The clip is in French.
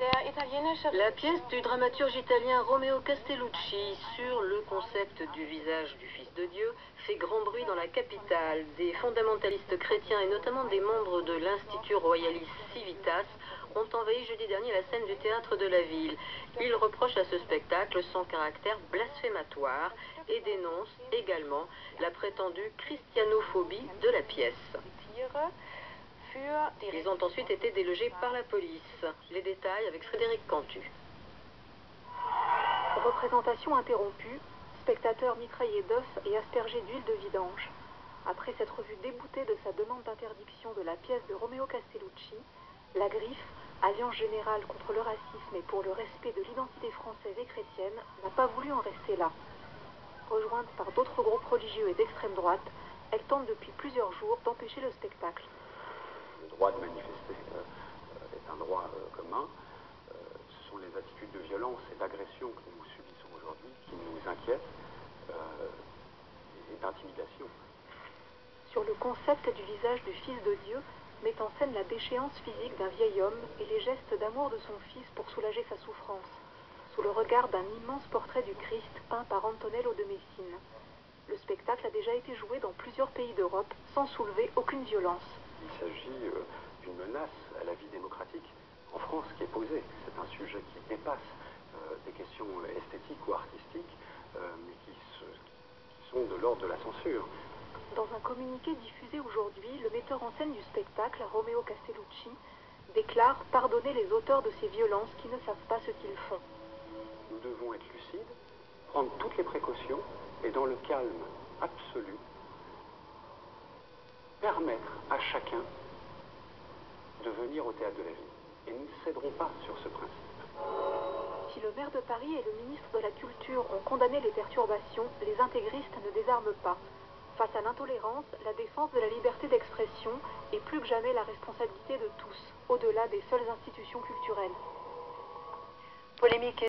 La pièce du dramaturge italien Romeo Castellucci sur le concept du visage du Fils de Dieu fait grand bruit dans la capitale. Des fondamentalistes chrétiens et notamment des membres de l'Institut Royaliste Civitas ont envahi jeudi dernier la scène du théâtre de la ville. Ils reprochent à ce spectacle son caractère blasphématoire et dénoncent également la prétendue christianophobie de la pièce. Ils ont ensuite été délogés par la police. Les détails avec Frédéric Cantu. Représentation interrompue, spectateurs mitraillés d'œufs et aspergés d'huile de vidange. Après s'être vu débouté de sa demande d'interdiction de la pièce de Romeo Castellucci, la Griffe, Alliance Générale contre le racisme et pour le respect de l'identité française et chrétienne, n'a pas voulu en rester là. Rejointe par d'autres groupes religieux et d'extrême droite, elle tente depuis plusieurs jours d'empêcher le spectacle. Le droit de manifester est un droit commun. Ce sont les attitudes de violence et d'agression que nous subissons aujourd'hui qui nous inquiètent, et d'intimidation. Sur le concept du visage du Fils de Dieu, met en scène la déchéance physique d'un vieil homme et les gestes d'amour de son fils pour soulager sa souffrance, sous le regard d'un immense portrait du Christ peint par Antonello de Messine. Le spectacle a déjà été joué dans plusieurs pays d'Europe sans soulever aucune violence. Il s'agit d'une menace à la vie démocratique en France qui est posée. C'est un sujet qui dépasse des questions esthétiques ou artistiques, mais qui sont de l'ordre de la censure. Dans un communiqué diffusé aujourd'hui, le metteur en scène du spectacle, Romeo Castellucci, déclare pardonner les auteurs de ces violences qui ne savent pas ce qu'ils font. Nous devons être lucides, prendre toutes les précautions et dans le calme absolu, permettre à chacun de venir au théâtre de la ville. Et nous ne céderons pas sur ce principe. Si le maire de Paris et le ministre de la Culture ont condamné les perturbations, les intégristes ne désarment pas. Face à l'intolérance, la défense de la liberté d'expression est plus que jamais la responsabilité de tous, au-delà des seules institutions culturelles. Polémique